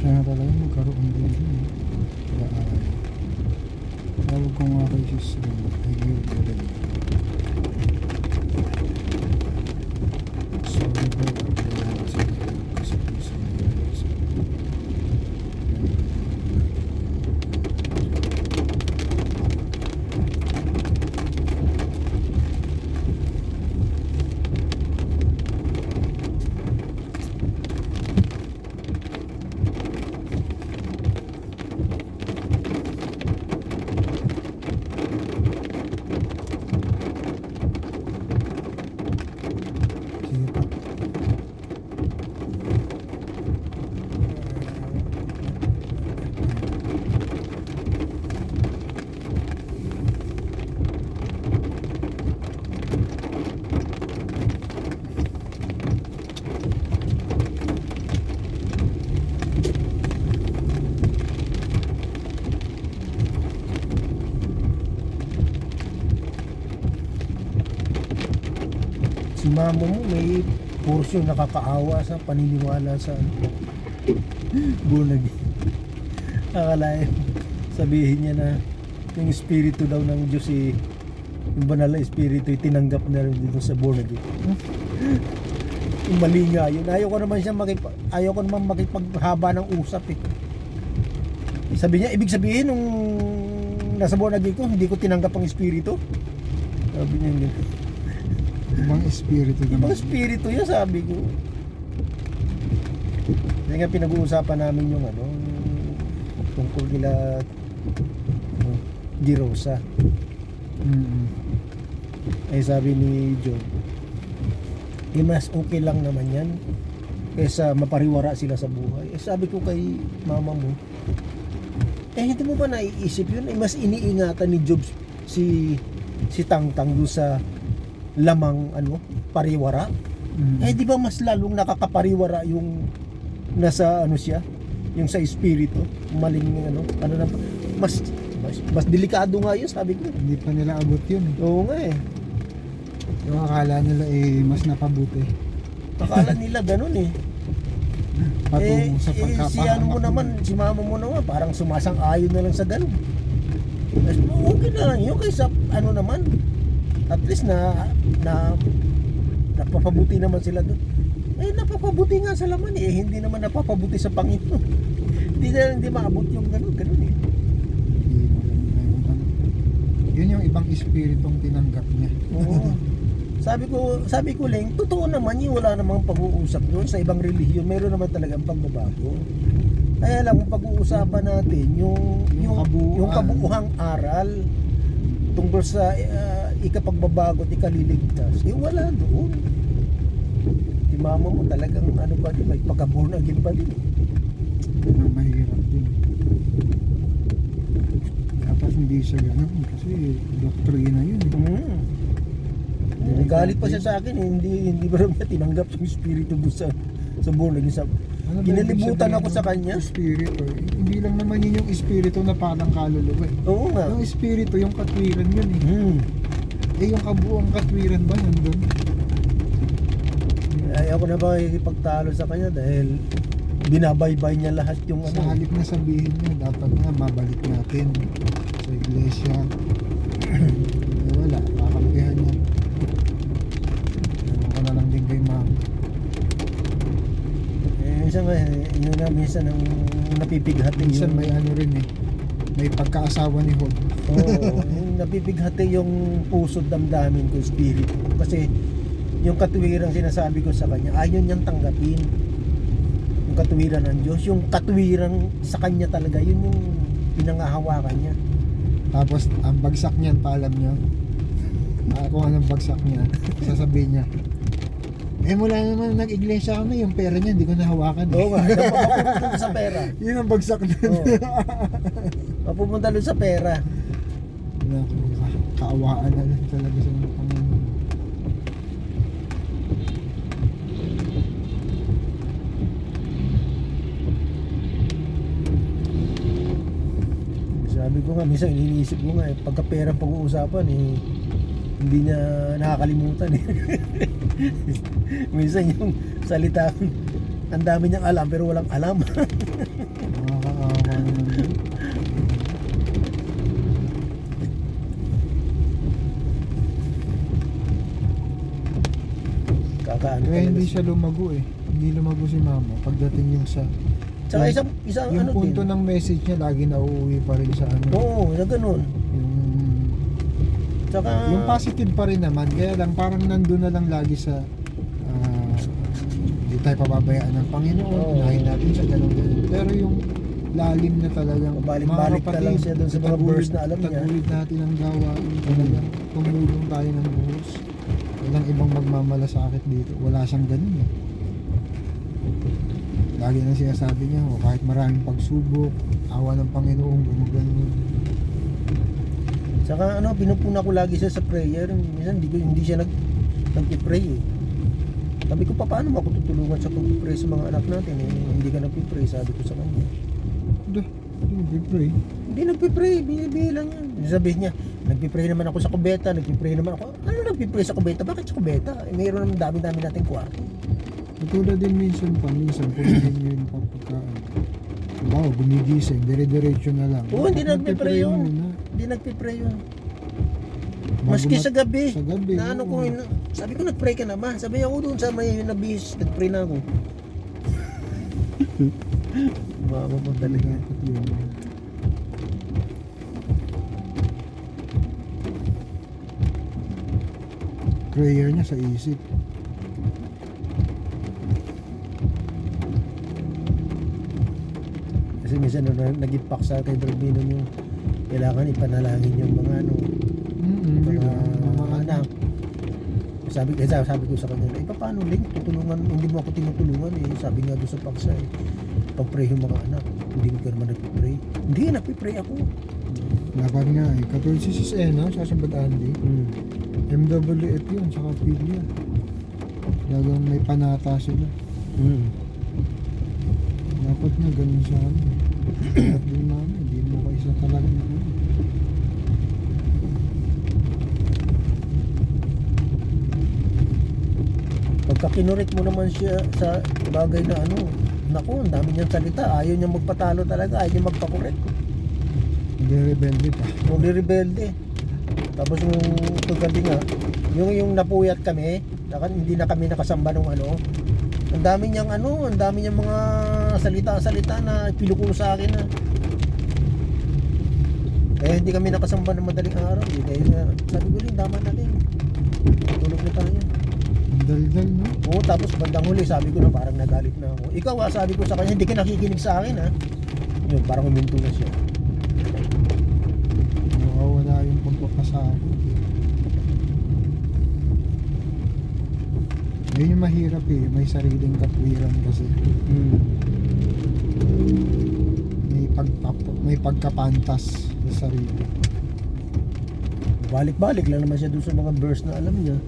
Sana talaga magkaroon din yun. Kaya tawag ko nga kay sister mo. Ay, yun talaga. Sorry po. Kaya sige. Kasi po sa mga sige pa. Si mama mo may portion nakakaawa sa paniniwala sa bunag. Akalain sabihin niya na yung espiritu daw ng Diyos yung banal na espiritu tinanggap na rin dito sa bunag. Yung mali nga yun. Ayaw ko naman makipaghaba ng usap eh. Sabi niya, ibig sabihin nung nasa bunag ko, hindi ko tinanggap ang espiritu. Sabi niya yun. Ibang espiritu naman. Ibang espiritu yun, sabi ko. Kasi nga pinag-uusapan namin yung tungkol nila Di Rosa. Ay sabi ni John, mas okay lang naman yan kaysa mapariwara sila sa buhay. Sabi ko kay mama mo, hindi mo ba naiisip yun? Mas iniingatan ni Job si Tangtang doon sa lamang pariwara. Di ba mas lalong nakakapariwara yung nasa siya, yung sa espiritu, maling mas delikado nga yun, sabi ko. Hindi pa nila abot yun. Oo nga eh. Yung akala nila mas napabuti. Akala nila ganun eh. Patungo sa pagkapahamak. Mo naman, si mama mo naman parang sumasang-ayon na lang sa ganun. Okay na lang yun kaysa naman. At least napapabuti naman sila doon. Napapabuti nga sa laman hindi naman napapabuti sa Panginoon. Hindi maabot yung ganun eh. Yun yung ibang espiritong tinanggap niya. Oo. Sabi ko lang, totoo naman yung wala namang pag-uusap doon sa ibang relihiyon. Meron naman talagang pagbabago. Kaya lang kung pag-uusapan natin yung kabuuhang aral tungkol sa ikapagbabago at ikaliligtas, wala doon. Si mama mo talagang pa din, may pagka-born again pa din. Mahirap din. Dapat hindi siya ganun kasi doktrina yun. Galit pa siya sa akin, hindi ba rin niya tinanggap yung espiritu doon sa born again. Kinalibutan ako sa kanya. Espiritu, hindi lang naman yun yung espiritu na parang kaluluwa eh. Oo nga. Yung espiritu, yung katwiran yun eh. Yung kabuang katwiran ba nandun? Ayaw ko na ba ikipagtalo sa kanya dahil binabaybay niya lahat yung Sa halip na sabihin niya, dapat nga mabalik natin sa iglesia. Wala, kakampihan niya. Ewan ko na lang din kay mama. Minsan ang napipighati minsan may rin may pagkaasawa ni Hod. Oo, napipighati yung puso damdamin ko, espiritu. Kasi yung katwirang sinasabi ko sa kanya, ayaw niyang tanggapin yung katwiran ng Diyos. Yung katwiran sa kanya talaga, yun yung pinangahawakan niya. Tapos ang bagsak niyan, paalam niyo kung anong bagsak niya, sasabihin niya, mula naman nag-iglesia kami, yung pera niya hindi ko nahawakan. Oo nga, napapunta sa pera. Yun ang bagsak niya. Mapupunta doon sa pera. Kaawaan na lang talaga sa mga Panginoon. Sabi ko nga, minsan iniisip ko nga pagka pera pag-uusapan hindi niya nakakalimutan Minsan yung Ang dami niyang alam pero walang alam. Nakakaawa naman yun. Kakaano Kaya talaga hindi siya. siya lumago eh. Hindi lumago si mama pagdating yung sa Tsaka isang yung ano punto din. ng message niya lagi na uuwi pa rin sa ano. Oo, na ganun. Yung Tsaka yung positive pa rin naman. Kaya lang parang nandun na lang lagi sa hindi tayo pababayaan ng Panginoon. Oo. Unahin natin sa ganun. Pero yung lalim na talagang Pabalik-balik na lang siya dun sa mga verse na alam niya. Tagulid natin ang gawain. Talagang tumulong tayo ng buhos. Walang ibang magmamalasakit dito. Wala siyang ganun eh. Lagi na sinasabi niya, kahit maraming pagsubok, awa ng Panginoon, gano'n. Saka ano, pinupuna ko lagi siya sa prayer. Minsan hindi siya nagpi-pray eh. Sabi ko, paano mo ako tutulungan sa pag-pray sa mga anak natin eh? Hindi ka nagpi-pray, sabi ko sa kanya. Hindi pray. Hindi nagpi-pray, binibilang yan. Sabi niya, nagpi-pray naman ako sa kubeta, nagpi-pray naman ako. Ano nagpi-pray sa kubeta? Bakit sa kubeta? Eh, mayroon naman dami-dami nating kwarto. Tulad din minsan kung hindi nyo yung papagkaan. Wow, gumigising, dire-diretso na lang. Oo, hindi nagpi-pray yun. muna. Hindi nagpi-pray yun. Bago Maski sa gabi. Sa gabi. Na ano oo. ko, sabi ko nag-pray ka na ba? Sabi ako doon sa may nabis, nag-pray na ako. Mama mo talaga. Dapat yun. Prayer niya sa isip. Kasi minsan nag-impact sa kay Barbino yung kailangan ipanalangin yung mga ano, mga anak. Sabi ko sa kanya, paano Link? Tutulungan, hindi mo ako tinutulungan eh. Sabi nga doon sa paksa eh. Pag-pray yung mga anak, hindi ka naman nagpipray. Hindi, nagpipray ako. Dapat nga eh. Katulad si Sis Ena, sa Sabad Andy. MWF yun, saka Pilya. Talagang may panata sila. Dapat nga ganun sa ano. Dapat din mami, hindi mo kayo sa talagang ano. Pagka kinurik mo naman siya sa bagay na ano, naku, ang dami niyang salita. Ayaw niya magpatalo talaga, ayaw niya magpakorek. Hindi rebelde pa. Huwag rebelde. Tapos yung paggabi nga, yung napuyat kami, hindi na kami nakasamba ng ano. Ang dami niyang ano, ang dami niyang mga salita-salita na pinukulo sa akin na. Eh hindi kami nakasamba ng madaling araw eh. Dahil sabi ko rin, tama na rin. Tulog na tayo. Ang daldal, no? Oo, tapos bandang huli, sabi ko na parang nagalit na ako. Ikaw sabi ko sa kanya, hindi ka nakikinig sa akin ha. Yun, parang uminto na siya. Nawawala yung pagpapasako. Yun yung mahirap eh. May sariling katwiran kasi. May pagkapantas sa sarili. Balik-balik lang naman siya doon sa mga verse na alam niya.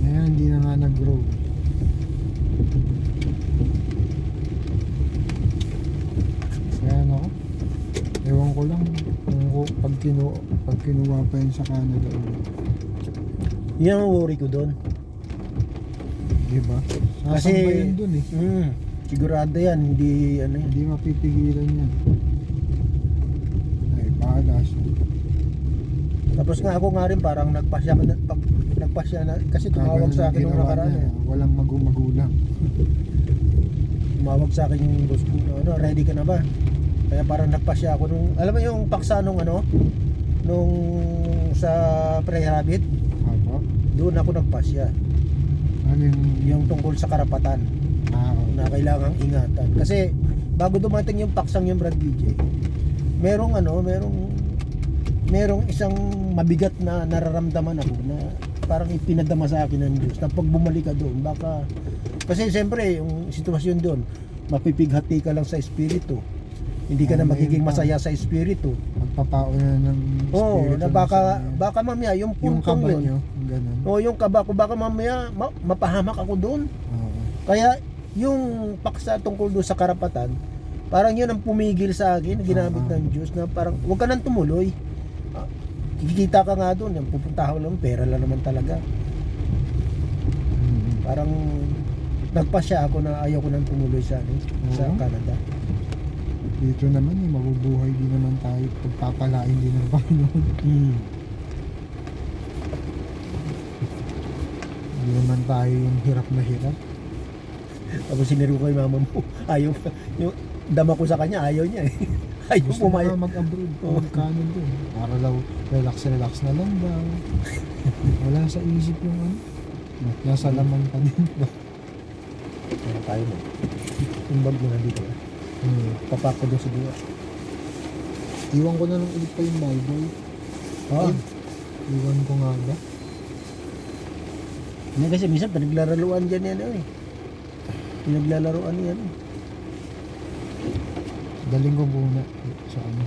Ngayon hindi na nga nag-grow. Kaya ano, ewan ko lang kung pag kinuha pa yun sa Canada ulit. Yan ang worry ko doon. Diba? Kasi Sasamba yun dun eh. sigurado yan, hindi ano yan. Hindi mapipigilan yan. Ay, bahala siya. Tapos nga ako nga rin parang nagpasya na kasi tumawag sa akin nung Ginawa nakaraan niya, eh. walang magulang. Tumawag sa akin yung boss ko, ano, ready ka na ba? Kaya parang nagpasya ako nung, alam mo yung paksa nung ano, nung sa pre-habit, Ako? doon ako nagpasya. Ano Yung tungkol sa karapatan okay. na kailangang ingatan. Kasi bago dumating yung paksang yung Brad BJ, merong isang mabigat na nararamdaman ako na parang ipinadama sa akin ng Diyos na pag bumalik ka doon, baka kasi siyempre yung sitwasyon doon, mapipighati ka lang sa espiritu, hindi ka na magiging masaya sa espiritu. Magpapao na ng Oo, na spirito baka mamaya yung yung puntong kaba yun, nyo, ganun. o yung kaba ko, baka mamaya mapahamak ako doon. Oo. Kaya yung paksa tungkol doon sa karapatan, parang yun ang pumigil sa akin, ginamit ng Diyos na parang huwag ka nang tumuloy. Kikita ka nga doon, yung pupunta ko lang, pera lang naman talaga. Parang nagpasya ako na ayaw ko nang tumuloy sa Canada. Dito naman mabubuhay din naman tayo, pagpapalain din ng Panginoon. Hindi naman tayo yung hirap na hirap. Tapos siniro ko yung mama mo, ayaw, yung dama ko sa kanya, ayaw niya eh. Ayaw Gusto pumayag. na mag-abroad, magkanon doon. Para daw, relax na lang daw. Wala sa isip yung ano. Nasa laman pa din ba? Ano tayo mo? Yung bag mo nandito. Papak ko doon sa buwa. Iwan ko na lang ulit pa yung Bible. Oo. Iwan ko nga ba? Hindi kasi minsan pinaglalaroan dyan yan eh. Pinaglalaroan yan eh. Daling ko muna sa ano.